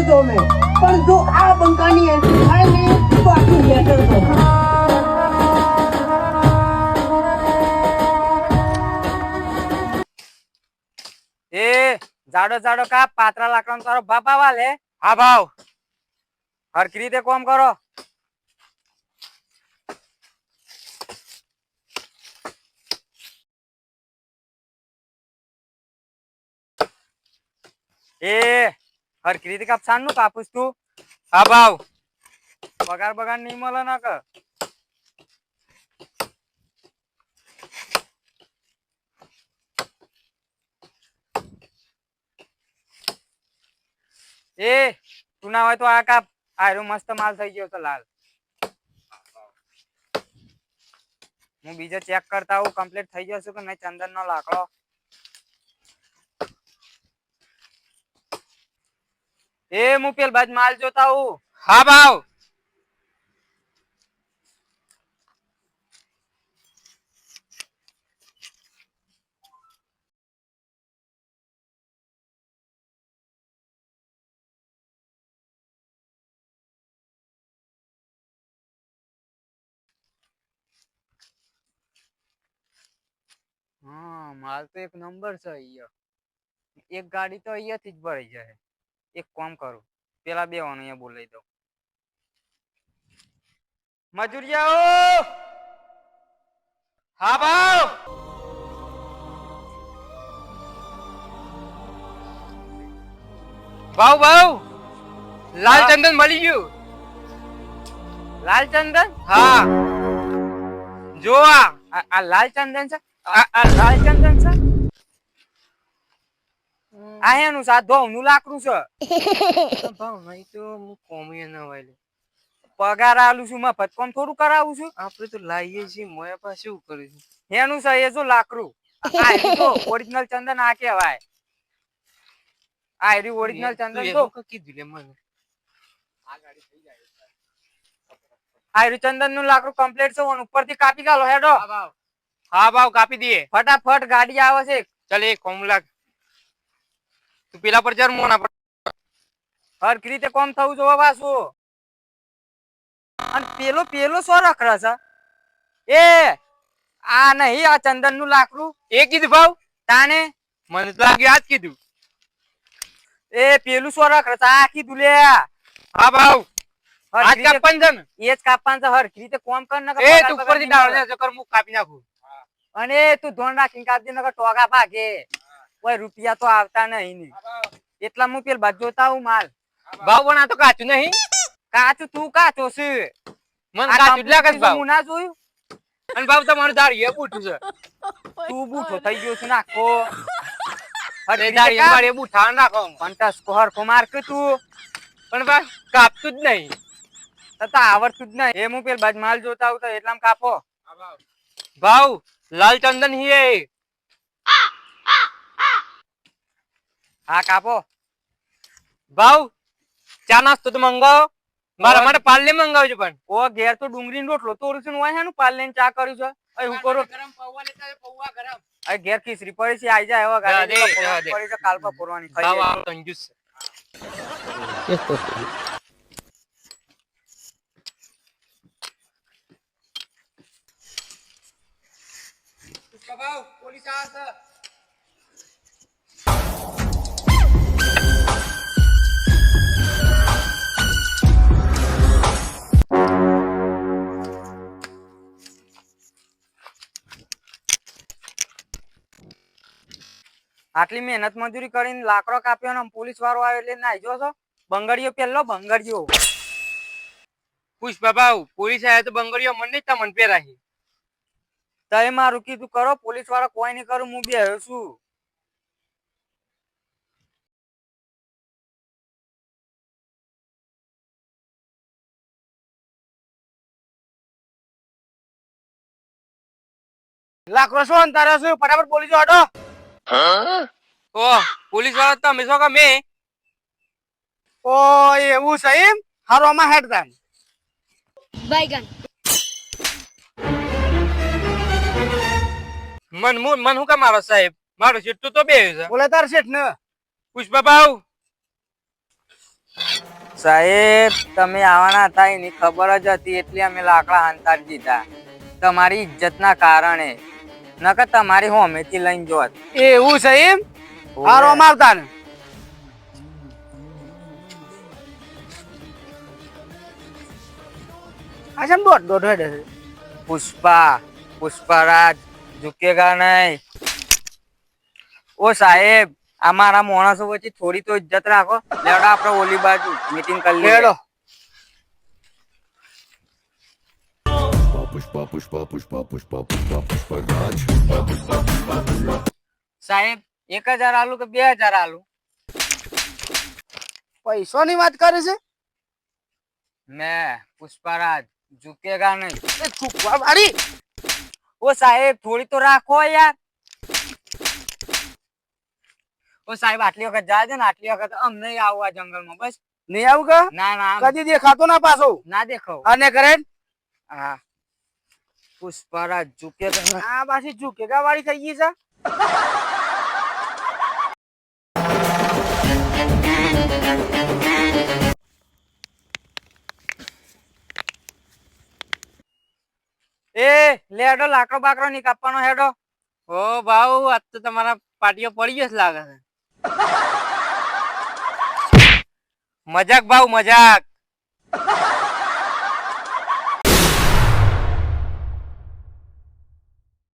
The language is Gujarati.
તો મેં પણ જો આ બંકાની એન્ટ્રી થાય ને તો આખું લેટર તો એ જાડો જાડો કા પાતરા લાકડાનો તારો બાપ આવા લે હા ભાવ હરખી રીતે કોમ કરો એ હરખી રીતે કાપસાન નું કાપુસ તું હા ભાવ પગાર બગાર નહીં મળે ના કે એ તું ના હોય તો આ કાપ આયરો મસ્ત માલ થઈ ગયો તો લાલ હું બીજો ચેક કરતા હું કમ્પ્લીટ થઈ ગયો છું કે નહીં ચંદન નો લાકડો એ હું પેલ બાદ માલ જોતા હું હા ભાવ હા માલ તો એક નંબર છે અહીંયા એક ગાડી તો અહીંયાથી જ ભરાઈ જાય એક કામ કરું પેલા બે વાનું અહીંયા બોલાવી દઉં મજૂરિયાઓ હા ભાવ ભાવ ભાવ લાલ ચંદન મળી ગયું લાલ ચંદન હા જો આ લાલ ચંદન છે આ લાલ ચંદન છે આ હેનું સાધો નું લાકડું છે ભાવ નહીં તો હું કોમી ન હોય પગાર આલું છું મફત કોમ થોડું કરાવું છું આપણે તો લાવીએ છીએ મોયા પાસે શું કરું છું એનું છે એ જો લાકડું આ જો ઓરિજિનલ ચંદન આ કહેવાય આ એરી ઓરિજિનલ ચંદન તો કીધું લે મને આ ગાડી થઈ જાય આ એરી ચંદન નું લાકડું કમ્પ્લીટ છે ઓન ઉપરથી કાપી ગાલો હેડો હા ભાવ કાપી દઈએ ફટાફટ ગાડી આવે છે ચાલ એક કોમ લાગ તું પેલા પર જર મોના પર હરખી રીતે કોમ થવું જોવા પાછું અને પેલો પેલો સો રખડા છે એ આ નહીં આ ચંદન નું લાકડું એ કીધું ભાવ તાને મને તો લાગ્યું આ જ કીધું એ પેલું સો રખડા આ કીધું લે હા ભાવ આજ કાપવાનું છે ને એ જ કાપવાનું છે હરખી રીતે કોમ કર ને એ તું ઉપરથી ડાળ ને ચક્કર મુક કાપી નાખું અને તું ધોન રાખીને કાપજે નકર ટોગા ભાગે કોઈ રૂપિયા તો આવતા નહીં ને એટલા હું પેલ બાજુ જોતા હું માલ ભાવ પણ આ તો કાચું નહીં કાચું તું કાચો છે મન કાચું જ લાગે ભાવ હું ના જોયું અને ભાવ તમારું દાડી એ બૂઠું છે તું બૂઠો થઈ ગયો છે નાખો અરે દાડી મારે બૂઠા નાખો પણ ટસકો હરખો માર કે તું પણ બા કાપતું જ નહીં તો આવડતું જ નહીં એ હું પેલ બાજુ માલ જોતા હું તો એટલામાં કાપો ભાવ લાલ ચંદન હી હા કાપો ભાવ ચા નાસ્તો તો મંગાવો મારા માટે પાર્લે મંગાવજો પણ ઓ ઘેર તો ડુંગળી નો રોટલો તોડું છું હોય હેનું પાર્લે ને ચા કર્યું છે અય હું કરો ગરમ પૌવા લેતા પૌવા ગરમ અય ઘેર ખીચડી પડી છે આઈ જાય હવે ગાડી પડી છે કાલ પર પૂરવાની ખાઈ ભાવ કંજૂસ છે ભાવ પોલીસ આવે છે આટલી મહેનત મજૂરી કરીને લાકડો કાપ્યો ને પોલીસ વાળો આવ્યો એટલે નાઈ જો છો બંગડીયો પેલો બંગડીયો પૂછ બાબા પોલીસ આવ્યા તો બંગડીયો મને તમને પહેરાહી તય મારું કીધું કરો પોલીસ વાળો કોઈ નહીં કરું હું બી આવ્યો છું લાકડો શું તારે શું ફટાફટ પોલીસ વાળો ઓ પોલીસ વાળા તમે છો કે મેં ઓ એવું છે એમ હારો માં હેડતા बैगन મન હું કા મારો સાહેબ મારો શેઠ તો બે છે બોલે તાર શેઠ ને પુષ્પા ભાવ સાહેબ તમે આવવાના હતા એની ખબર જ હતી એટલે અમે લાકડા હાંતાડી દીધા તમારી ઇજ્જતના કારણે નકર તમારી હોમેથી લઈને જોત. એવું છે એમ? હારો મારતા ને આ જેમ દોઢ હેડે છે. પુષ્પરાજ ઝુકેગા નહીં. ઓ સાહેબ અમારા માણસો વચ્ચે થોડી તો ઇજ્જત રાખો. લેવડો આપણે ઓલી બાજુ મીટિંગ કરી લઈએ. લેડો. સાહેબ 1000 આલુ કે 2000 આલુ? પૈસાની વાત કરે છે? મેં પુષ્પરાજ ઝુકેગા નહીં. એ ચૂકવા વાળી. ઓ સાહેબ થોડી તો રાખો યાર. ઓ સાહેબ આટલી વખત જાય છે ને આટલી વખત અમને આવવા જંગલમાં બસ. નહીં આવું કે? ના ના કદી દેખાતો ના પાછો. ના દેખો. અને કરે હા પુષ્પરાજ ઝુકેગા. આ પાછી ઝુકેગા વાળી થઈ ગઈ છે. એ લેડો લાકડો બાકડો ની કાપવાનો હેડો. ઓ ભાવ આજ તો તમારા પાટીઓ પડી ગયો લાગે છે. મજાક ભાવ મજાક.